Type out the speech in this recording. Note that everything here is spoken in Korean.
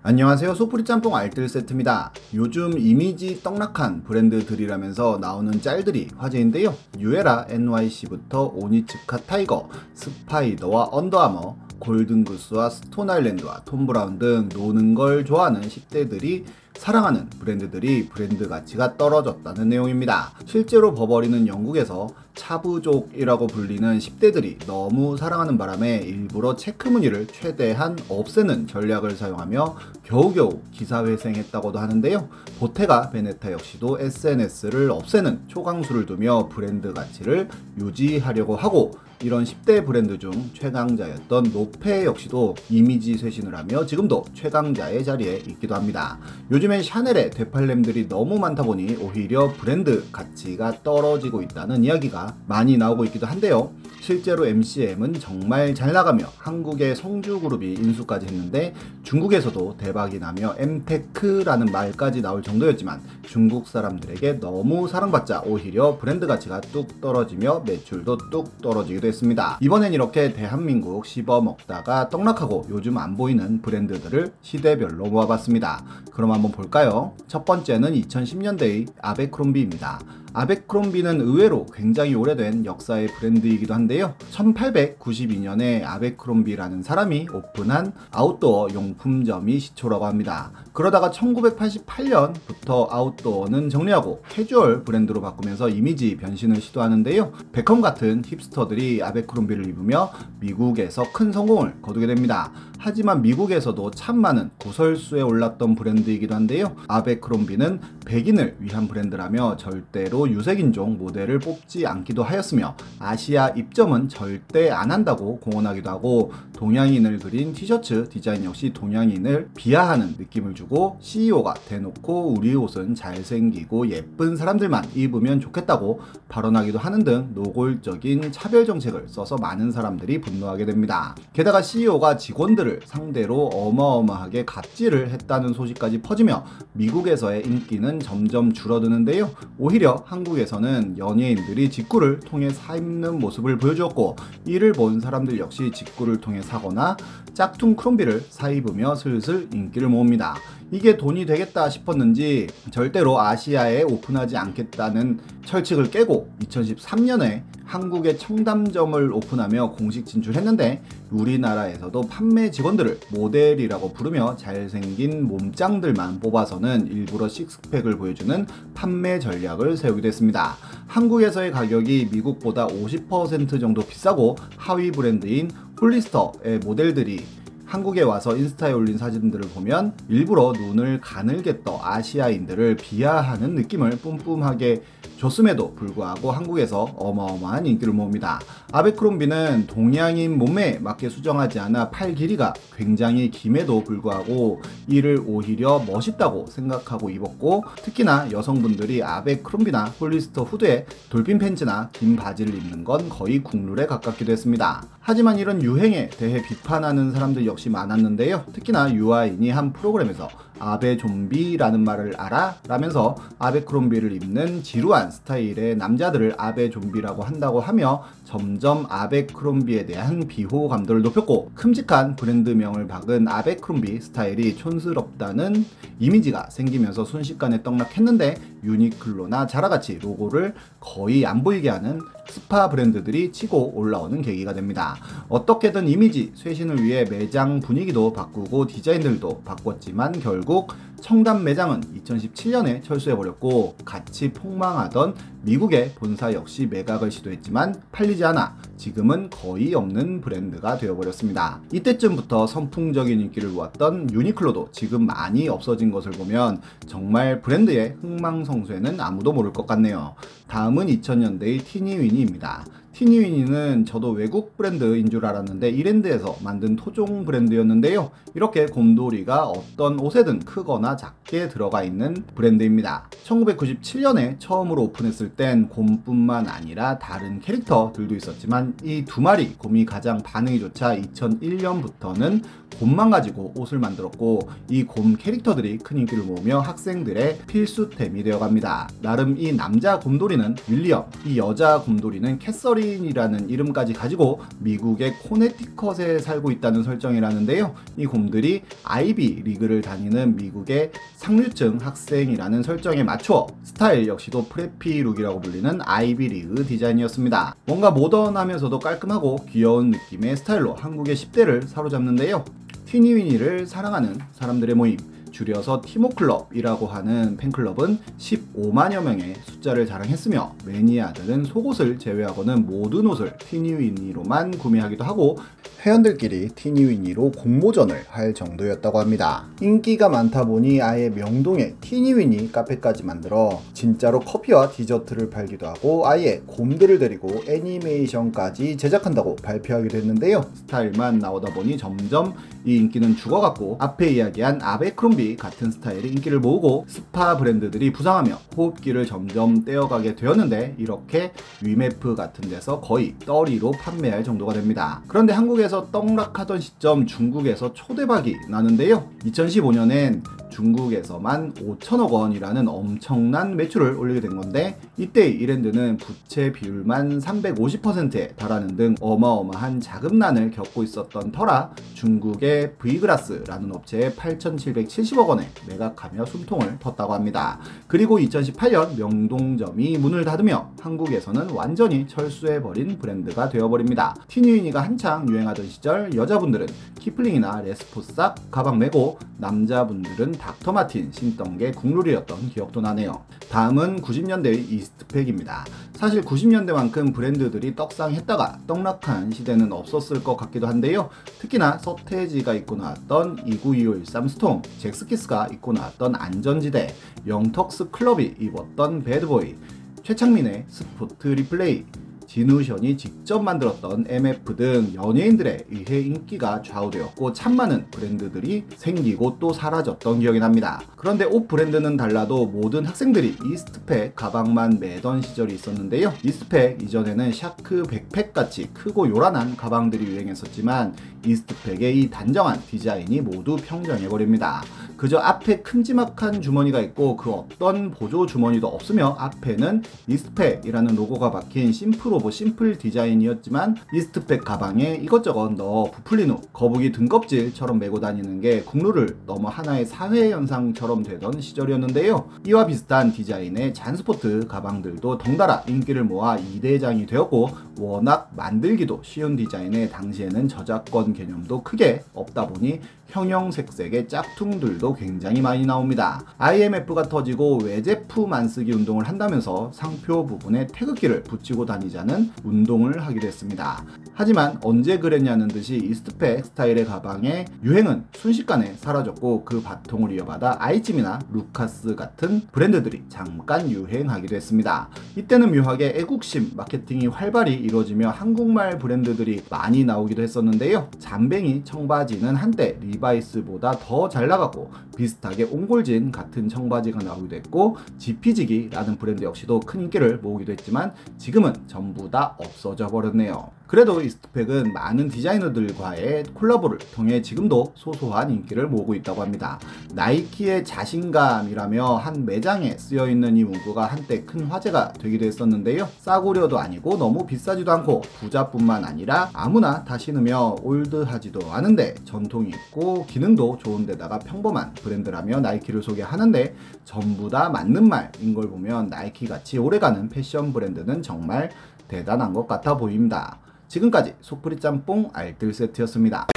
안녕하세요. 소프리 짬뽕 알뜰 세트입니다. 요즘 이미지 떡락한 브랜드들이라면서 나오는 짤들이 화제인데요. 뉴에라 NYC부터 오니츠카 타이거, 스파이더와 언더아머, 골든구스와 스톤 아일랜드와 톰 브라운 등 노는 걸 좋아하는 10대들이 사랑하는 브랜드들이 브랜드 가치가 떨어졌다는 내용입니다. 실제로 버버리는 영국에서 차부족이라고 불리는 10대들이 너무 사랑하는 바람에 일부러 체크무늬를 최대한 없애는 전략을 사용하며 겨우겨우 기사회생했다고도 하는데요. 보테가 베네타 역시도 SNS를 없애는 초강수를 두며 브랜드 가치를 유지하려고 하고, 이런 10대 브랜드 중 최강자였던 노페 역시도 이미지 쇄신을 하며 지금도 최강자의 자리에 있기도 합니다. 요즘엔 샤넬의 되팔렘들이 너무 많다 보니 오히려 브랜드 가치가 떨어지고 있다는 이야기가 많이 나오고 있기도 한데요. 실제로 MCM은 정말 잘 나가며 한국의 성주그룹이 인수까지 했는데 중국에서도 대박이 나며 M테크라는 말까지 나올 정도였지만 중국 사람들에게 너무 사랑받자 오히려 브랜드 가치가 뚝 떨어지며 매출도 뚝 떨어지기도 했습니다. 이번엔 이렇게 대한민국 씹어먹다가 떡락하고 요즘 안 보이는 브랜드들을 시대별로 모아봤습니다. 그럼 한번 볼까요? 첫 번째는 2010년대의 아베크롬비입니다. 아베크롬비는 의외로 굉장히 오래된 역사의 브랜드이기도 한데요. 1892년에 아베크롬비라는 사람이 오픈한 아웃도어 용품점이 시초라고 합니다. 그러다가 1988년부터 아웃도어는 정리하고 캐주얼 브랜드로 바꾸면서 이미지 변신을 시도하는데요. 베컴 같은 힙스터들이 아베크롬비를 입으며 미국에서 큰 성공을 거두게 됩니다. 하지만 미국에서도 참 많은 구설수에 올랐던 브랜드이기도 한데요. 아베크롬비는 백인을 위한 브랜드라며 절대로 유색인종 모델을 뽑지 않기도 하였으며 아시아 입점은 절대 안 한다고 공언하기도 하고, 동양인을 그린 티셔츠 디자인 역시 동양인을 비하하는 느낌을 주고, CEO가 대놓고 우리 옷은 잘생기고 예쁜 사람들만 입으면 좋겠다고 발언하기도 하는 등 노골적인 차별 정책을 써서 많은 사람들이 분노하게 됩니다. 게다가 CEO가 직원들을 상대로 어마어마하게 갑질을 했다는 소식까지 퍼지며 미국에서의 인기는 점점 줄어드는데요. 오히려 한국에서는 연예인들이 직구를 통해 사입는 모습을 보여주었고, 이를 본 사람들 역시 직구를 통해 사거나 짝퉁 크롬비를 사입으며 슬슬 인기를 모읍니다. 이게 돈이 되겠다 싶었는지 절대로 아시아에 오픈하지 않겠다는 철칙을 깨고 2013년에 한국에 청담점을 오픈하며 공식 진출했는데, 우리나라에서도 판매 직원들을 모델이라고 부르며 잘생긴 몸짱들만 뽑아서는 일부러 식스팩을 보여주는 판매 전략을 세우기도 했습니다. 한국에서의 가격이 미국보다 50% 정도 비싸고 하위 브랜드인 홀리스터의 모델들이 한국에 와서 인스타에 올린 사진들을 보면 일부러 눈을 가늘게 떠 아시아인들을 비하하는 느낌을 뿜뿜하게 줬음에도 불구하고 한국에서 어마어마한 인기를 모읍니다. 아베크롬비는 동양인 몸매에 맞게 수정하지 않아 팔 길이가 굉장히 김에도 불구하고 이를 오히려 멋있다고 생각하고 입었고, 특히나 여성분들이 아베크롬비나 홀리스터 후드에 돌핀 팬츠나 긴 바지를 입는 건 거의 국룰에 가깝기도 했습니다. 하지만 이런 유행에 대해 비판하는 사람들 역시 많았는데요. 특히나 유아인이 한 프로그램에서 아베 좀비라는 말을 알아? 라면서 아베크롬비를 입는 지루한 스타일의 남자들을 아베 좀비라고 한다고 하며 점점 아베크롬비에 대한 비호감도를 높였고, 큼직한 브랜드명을 박은 아베크롬비 스타일이 촌스럽다는 이미지가 생기면서 순식간에 떡락했는데, 유니클로나 자라같이 로고를 거의 안 보이게 하는 스파 브랜드들이 치고 올라오는 계기가 됩니다. 어떻게든 이미지 쇄신을 위해 매장 분위기도 바꾸고 디자인들도 바꿨지만 결국 청담 매장은 2017년에 철수해버렸고, 같이 폭망하던 미국의 본사 역시 매각을 시도했지만 팔리지 않아 지금은 거의 없는 브랜드가 되어버렸습니다. 이때쯤부터 선풍적인 인기를 모았던 유니클로도 지금 많이 없어진 것을 보면 정말 브랜드의 흥망성쇠는 아무도 모를 것 같네요. 다음은 2000년대의 티니위니입니다. 티니위니는 저도 외국 브랜드인 줄 알았는데 이랜드에서 만든 토종 브랜드였는데요. 이렇게 곰돌이가 어떤 옷에든 크거나 작게 들어가 있는 브랜드입니다. 1997년에 처음으로 오픈했을 땐 곰뿐만 아니라 다른 캐릭터들도 있었지만 이 두 마리 곰이 가장 반응이 좋자 2001년부터는 곰만 가지고 옷을 만들었고, 이 곰 캐릭터들이 큰 인기를 모으며 학생들의 필수템이 되어갑니다. 나름 이 남자 곰돌이는 윌리엄, 이 여자 곰돌이는 캐서린 펜구인이라는 이름까지 가지고 미국의 코네티컷에 살고 있다는 설정이라는데요. 이 곰들이 아이비 리그를 다니는 미국의 상류층 학생이라는 설정에 맞춰 스타일 역시도 프레피 룩이라고 불리는 아이비 리그 디자인이었습니다. 뭔가 모던하면서도 깔끔하고 귀여운 느낌의 스타일로 한국의 10대를 사로잡는데요. 티니위니를 사랑하는 사람들의 모임, 줄여서 티모클럽이라고 하는 팬클럽은 15만여 명의 숫자를 자랑했으며 매니아들은 속옷을 제외하고는 모든 옷을 티니위니로만 구매하기도 하고 회원들끼리 티니위니로 공모전을 할 정도였다고 합니다. 인기가 많다 보니 아예 명동에 티니위니 카페까지 만들어 진짜로 커피와 디저트를 팔기도 하고 아예 곰들을 데리고 애니메이션까지 제작한다고 발표하기도 했는데요. 스타일만 나오다 보니 점점 이 인기는 죽어갔고 앞에 이야기한 아베크롬비 같은 스타일이 인기를 모으고 스파 브랜드들이 부상하며 호흡기를 점점 떼어가게 되었는데 이렇게 위메프 같은 데서 거의 떨이로 판매할 정도가 됩니다. 그런데 한국에서 떡락하던 시점 중국에서 초대박이 나는데요. 2015년엔 중국에서만 5천억 원이라는 엄청난 매출을 올리게 된 건데 이때 이랜드는 부채 비율만 350%에 달하는 등 어마어마한 자금난을 겪고 있었던 터라 중국의 V그라스라는 업체에 8,770억 원에 매각하며 숨통을 텄다고 합니다. 그리고 2018년 명동점이 문을 닫으며 한국에서는 완전히 철수해버린 브랜드가 되어버립니다. 티니위니가 한창 유행하던 시절 여자분들은 키플링이나 레스포싹 가방 메고 남자분들은 닥터마틴 신던 게 국룰이었던 기억도 나네요. 다음은 90년대의 이스트팩입니다. 사실 90년대만큼 브랜드들이 떡상했다가 떡락한 시대는 없었을 것 같기도 한데요. 특히나 서태지가 입고 나왔던 292513 스톰, 잭스키스가 입고 나왔던 안전지대, 영턱스 클럽이 입었던 배드보이, 최창민의 스포트 리플레이, 진우션이 직접 만들었던 MF 등 연예인들에 의해 인기가 좌우되었고 참 많은 브랜드들이 생기고 또 사라졌던 기억이 납니다. 그런데 옷 브랜드는 달라도 모든 학생들이 이스트팩 가방만 매던 시절이 있었는데요. 이스트팩 이전에는 샤크 백팩 같이 크고 요란한 가방들이 유행했었지만 이스트팩의 이 단정한 디자인이 모두 평정해버립니다. 그저 앞에 큼지막한 주머니가 있고 그 어떤 보조 주머니도 없으며 앞에는 이스트팩이라는 로고가 박힌 심플 디자인이었지만 이스트팩 가방에 이것저것 넣어 부풀린 후 거북이 등껍질처럼 메고 다니는 게 국룰을 넘어 하나의 사회 현상처럼 되던 시절이었는데요. 이와 비슷한 디자인의 잔스포트 가방들도 덩달아 인기를 모아 2대장이 되었고 워낙 만들기도 쉬운 디자인에 당시에는 저작권 개념도 크게 없다 보니 형형색색의 짝퉁들도 굉장히 많이 나옵니다. IMF가 터지고 외제품 안쓰기 운동을 한다면서 상표 부분에 태극기를 붙이고 다니자는 운동을 하기도 했습니다. 하지만 언제 그랬냐는 듯이 이스트팩 스타일의 가방의 유행은 순식간에 사라졌고 그 바통을 이어받아 아이찜이나 루카스 같은 브랜드들이 잠깐 유행하기도 했습니다. 이때는 묘하게 애국심 마케팅이 활발히 이루어지며 한국말 브랜드들이 많이 나오기도 했었는데요. 잠뱅이 청바지는 한때 리바이스보다 더 잘 나가고 비슷하게 옹골진 같은 청바지가 나오기도 했고 지피지기라는 브랜드 역시도 큰 인기를 모으기도 했지만 지금은 전부 다 없어져 버렸네요. 그래도 이스트팩은 많은 디자이너들과의 콜라보를 통해 지금도 소소한 인기를 모으고 있다고 합니다. 나이키의 자신감이라며 한 매장에 쓰여있는 이 문구가 한때 큰 화제가 되기도 했었는데요. 싸구려도 아니고 너무 비싸지도 않고 부자뿐만 아니라 아무나 다 신으며 올드하지도 않은데 전통이 있고 기능도 좋은데다가 평범한 브랜드라며 나이키를 소개하는데 전부 다 맞는 말인 걸 보면 나이키같이 오래가는 패션 브랜드는 정말 대단한 것 같아 보입니다. 지금까지 속풀이 짬뽕 알뜰 세트였습니다.